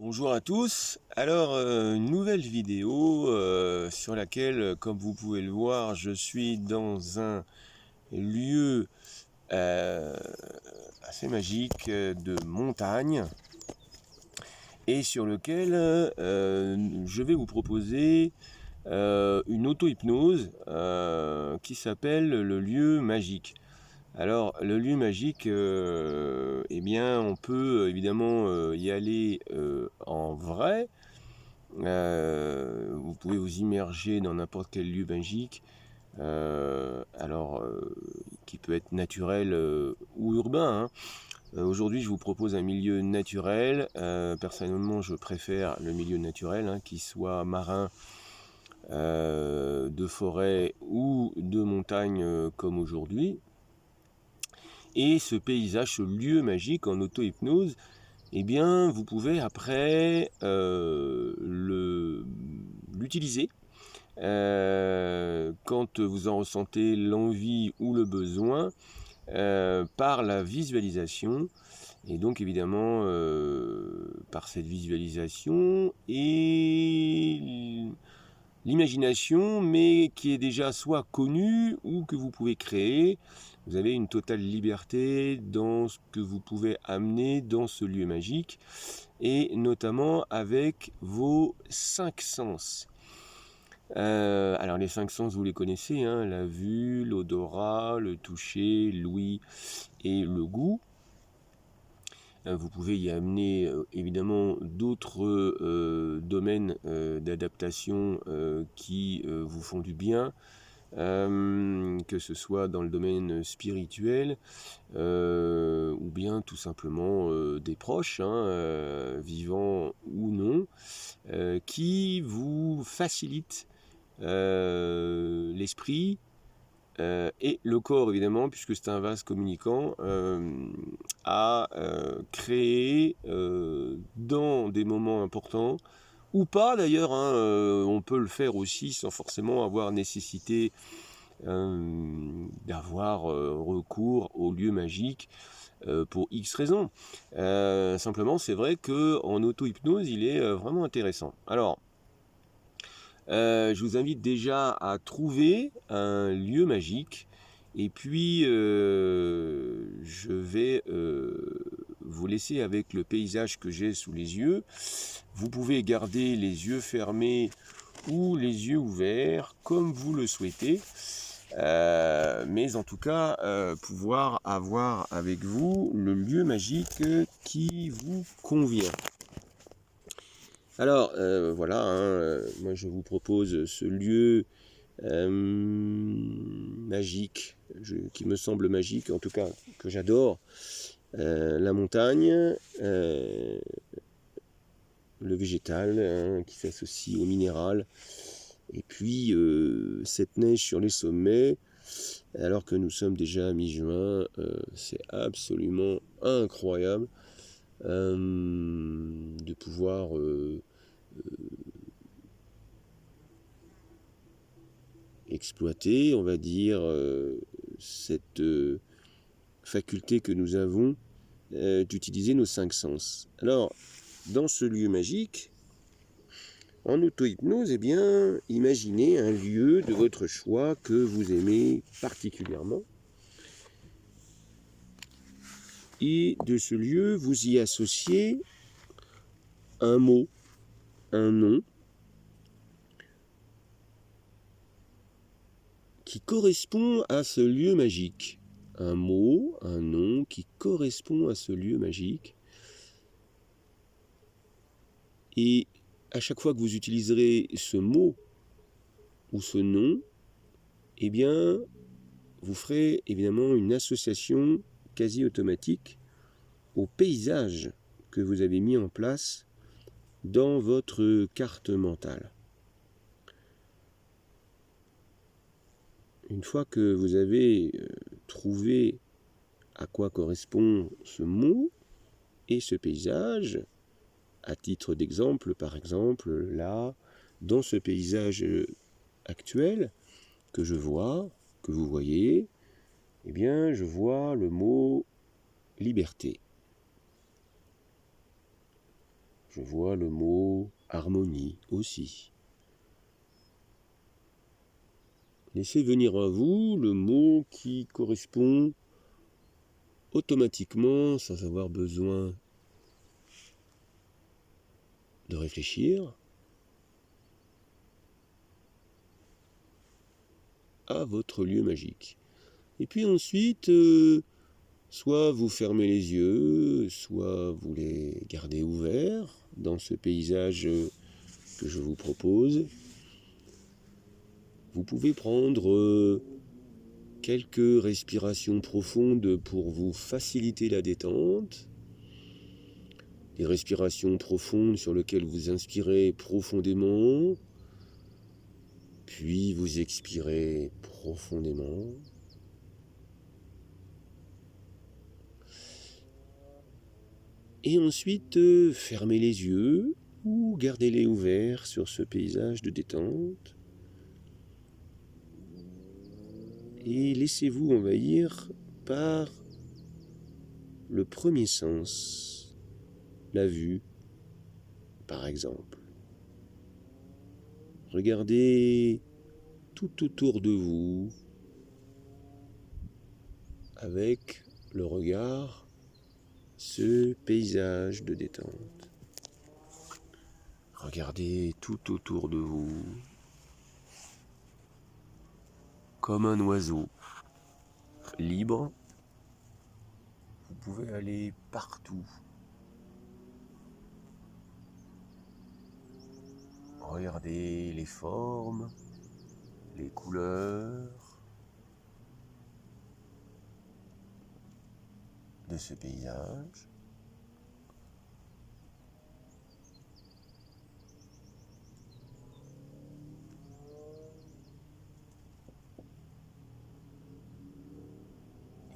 Bonjour à tous. Alors, une nouvelle vidéo sur laquelle, comme vous pouvez le voir, je suis dans un lieu euh, assez magique de montagne et sur lequel je vais vous proposer une auto-hypnose qui s'appelle le lieu magique. Alors, le lieu magique, eh bien, on peut évidemment y aller en vrai. Vous pouvez vous immerger dans n'importe quel lieu magique, qui peut être naturel ou urbain, hein. Aujourd'hui, je vous propose un milieu naturel. Personnellement, je préfère le milieu naturel, hein, qu'il soit marin, de forêt ou de montagne comme aujourd'hui. Et ce paysage, ce lieu magique en auto-hypnose, eh bien, vous pouvez après l'utiliser quand vous en ressentez l'envie ou le besoin par la visualisation. Et donc évidemment, par cette visualisation et l'imagination, mais qui est déjà soit connue ou que vous pouvez créer. Vous avez une totale liberté dans ce que vous pouvez amener dans ce lieu magique, et notamment avec vos 5 sens. Alors les 5 sens, vous les connaissez, hein, la vue, l'odorat, le toucher, l'ouïe et le goût. Vous pouvez y amener évidemment d'autres domaines d'adaptation qui vous font du bien, que ce soit dans le domaine spirituel ou bien tout simplement des proches, hein, vivants ou non, qui vous facilitent l'esprit et le corps évidemment, puisque c'est un vase communicant, à créer dans des moments importants, ou pas d'ailleurs, hein, on peut le faire aussi sans forcément avoir nécessité d'avoir recours au lieu magique pour X raisons. Simplement, c'est vrai qu'en auto-hypnose, il est vraiment intéressant. Alors, je vous invite déjà à trouver un lieu magique, et puis je vais vous laisser avec le paysage que j'ai sous les yeux. Vous pouvez garder les yeux fermés ou les yeux ouverts comme vous le souhaitez, mais en tout cas pouvoir avoir avec vous le lieu magique qui vous convient. Alors voilà, hein, moi je vous propose ce lieu magique, qui me semble magique, en tout cas que j'adore, la montagne, le végétal, hein, qui s'associe au minéral, et puis cette neige sur les sommets, alors que nous sommes déjà à mi-juin, c'est absolument incroyable de pouvoir exploiter, on va dire, cette faculté que nous avons d'utiliser nos 5 sens. Alors, dans ce lieu magique, en auto-hypnose, eh bien, imaginez un lieu de votre choix que vous aimez particulièrement. Et de ce lieu, vous y associez un mot, un nom, qui correspond à ce lieu magique. Un mot, un nom qui correspond à ce lieu magique. Et à chaque fois que vous utiliserez ce mot ou ce nom, eh bien, vous ferez évidemment une association quasi automatique au paysage que vous avez mis en place dans votre carte mentale. Une fois que vous avez trouvé à quoi correspond ce mot et ce paysage, à titre d'exemple, par exemple, là, dans ce paysage actuel que je vois, que vous voyez, eh bien, je vois le mot liberté. Je vois le mot harmonie aussi. Laissez venir à vous le mot qui correspond automatiquement, sans avoir besoin de réfléchir, à votre lieu magique. Et puis ensuite, soit vous fermez les yeux, soit vous les gardez ouverts dans ce paysage que je vous propose. Vous pouvez prendre quelques respirations profondes pour vous faciliter la détente. Des respirations profondes sur lesquelles vous inspirez profondément, puis vous expirez profondément. Et ensuite, fermez les yeux ou gardez-les ouverts sur ce paysage de détente. Et laissez-vous envahir par le premier sens, la vue, par exemple. Regardez tout autour de vous avec le regard ce paysage de détente. Regardez tout autour de vous comme un oiseau libre. Vous pouvez aller partout. Regardez les formes, les couleurs de ce paysage.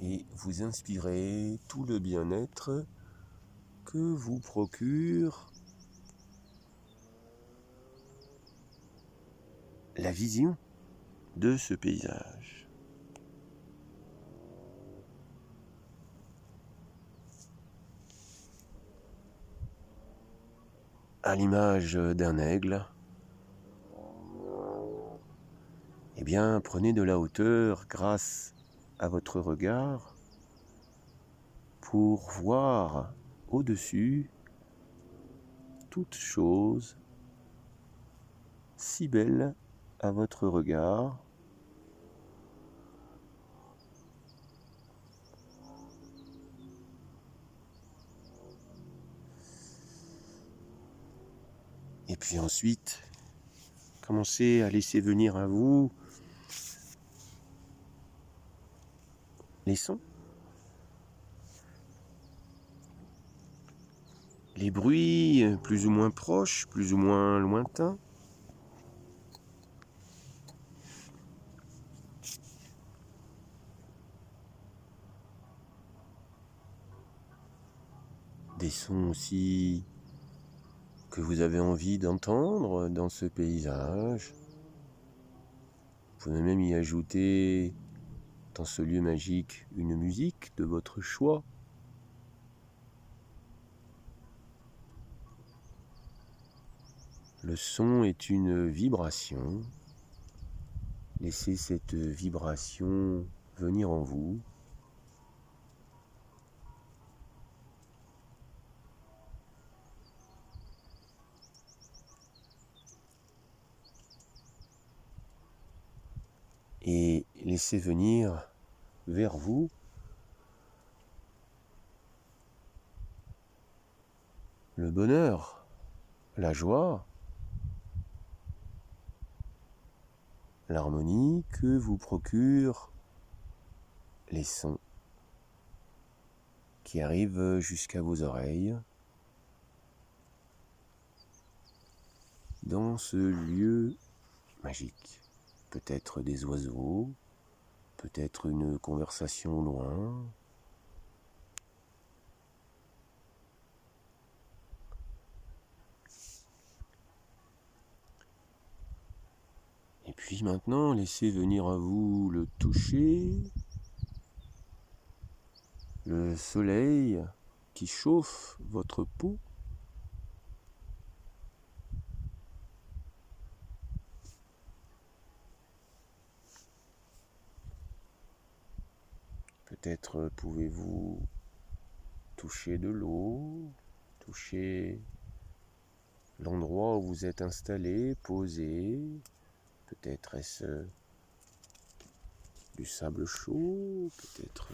Et vous inspirez tout le bien-être que vous procure la vision de ce paysage. À l'image d'un aigle, eh bien, prenez de la hauteur grâce à votre regard pour voir au-dessus toute chose si belle à votre regard. Et puis ensuite, commencez à laisser venir à vous les sons, les bruits plus ou moins proches, plus ou moins lointains. Des sons aussi que vous avez envie d'entendre dans ce paysage. Vous pouvez même y ajouter, dans ce lieu magique, une musique de votre choix. Le son est une vibration. Laissez cette vibration venir en vous. Et laissez venir vers vous le bonheur, la joie, l'harmonie que vous procurent les sons qui arrivent jusqu'à vos oreilles dans ce lieu magique. Peut-être des oiseaux, peut-être une conversation au loin. Et puis maintenant, laissez venir à vous le toucher, le soleil qui chauffe votre peau, Peut-être pouvez-vous toucher de l'eau, toucher l'endroit où vous êtes installé, posé. Peut-être est-ce du sable chaud, peut-être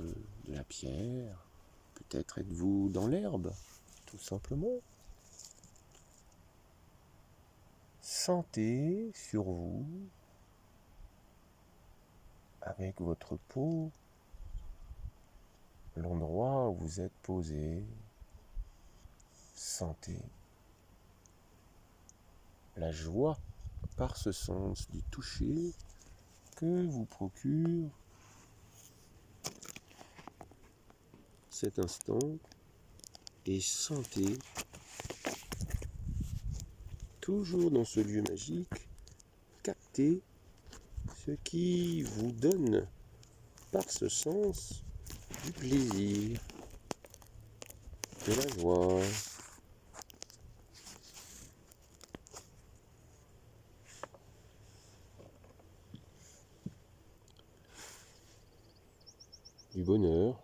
de la pierre, peut-être êtes-vous dans l'herbe, tout simplement. Sentez sur vous, avec votre peau, l'endroit où vous êtes posé. Sentez la joie par ce sens du toucher que vous procure cet instant et sentez toujours dans ce lieu magique, captez ce qui vous donne par ce sens du plaisir, de la joie. Du bonheur.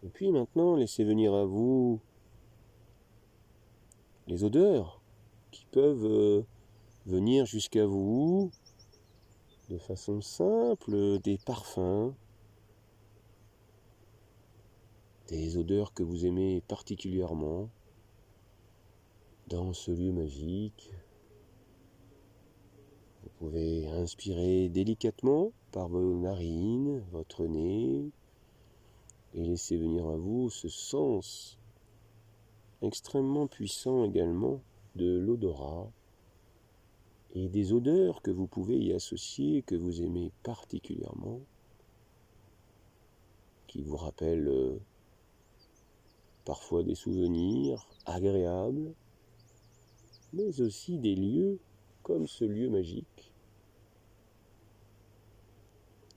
Et puis maintenant, laissez venir à vous les odeurs qui peuvent venir jusqu'à vous de façon simple, des parfums, des odeurs que vous aimez particulièrement dans ce lieu magique. Vous pouvez inspirer délicatement par vos narines, votre nez, et laisser venir à vous ce sens extrêmement puissant également de l'odorat et des odeurs que vous pouvez y associer, que vous aimez particulièrement, qui vous rappellent parfois des souvenirs agréables, mais aussi des lieux comme ce lieu magique.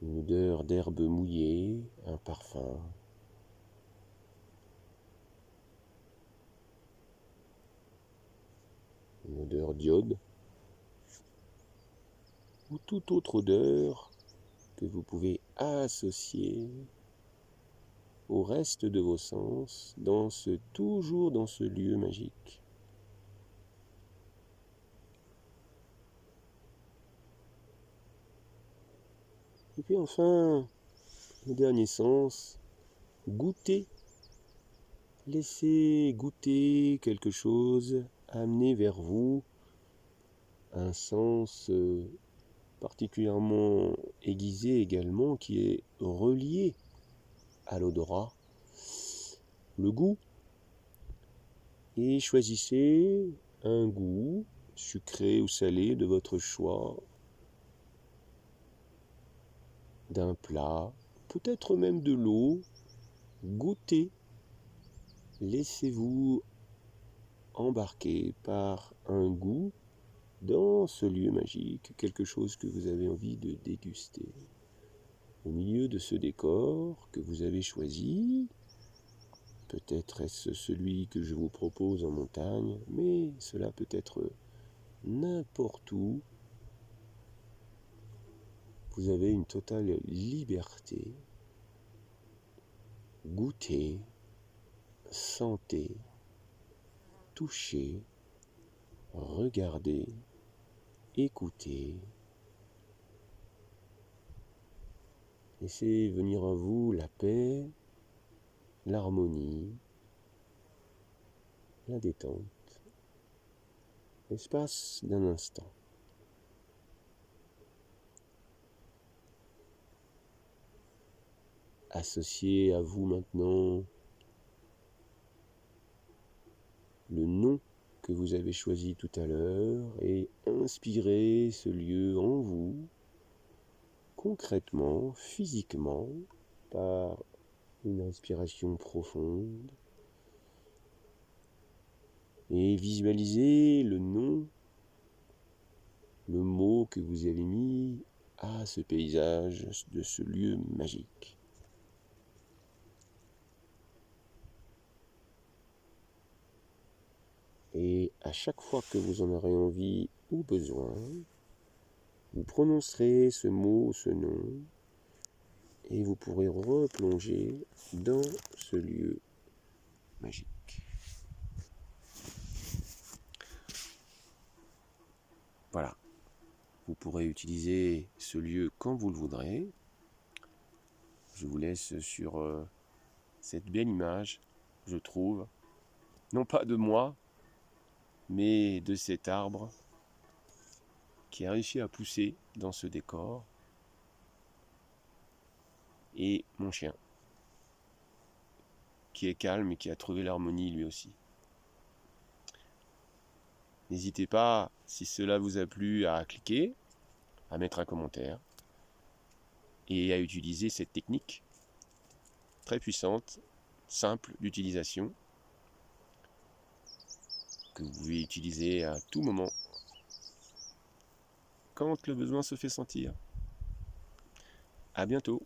Une odeur d'herbe mouillée, un parfum. Une odeur d'iode, ou toute autre odeur que vous pouvez associer au reste de vos sens, toujours dans ce lieu magique. Et puis enfin, le dernier sens, goûter. Laissez goûter quelque chose, amener vers vous un sens particulièrement aiguisé également, qui est relié à l'odorat, le goût. Et choisissez un goût sucré ou salé de votre choix, d'un plat, peut-être même de l'eau. Goûtez, laissez-vous embarquer par un goût dans ce lieu magique, quelque chose que vous avez envie de déguster. Au milieu de ce décor que vous avez choisi, peut-être est-ce celui que je vous propose en montagne, mais cela peut être n'importe où. Vous avez une totale liberté. Goûtez, sentez, touchez, regardez, écoutez. Laissez venir à vous la paix, l'harmonie, la détente, l'espace d'un instant. Associez à vous maintenant le nom que vous avez choisi tout à l'heure et inspirez ce lieu en vous, concrètement, physiquement, par une inspiration profonde. Et visualisez le nom, le mot que vous avez mis à ce paysage de ce lieu magique. à chaque fois que vous en aurez envie ou besoin, vous prononcerez ce mot, ce nom, et vous pourrez replonger dans ce lieu magique. Voilà, vous pourrez utiliser ce lieu quand vous le voudrez. Je vous laisse sur cette belle image, je trouve, non pas de moi, mais de cet arbre qui a réussi à pousser dans ce décor, et mon chien, qui est calme et qui a trouvé l'harmonie lui aussi. N'hésitez pas, si cela vous a plu, à cliquer, à mettre un commentaire et à utiliser cette technique très puissante, simple d'utilisation, que vous pouvez utiliser à tout moment, quand le besoin se fait sentir. À bientôt.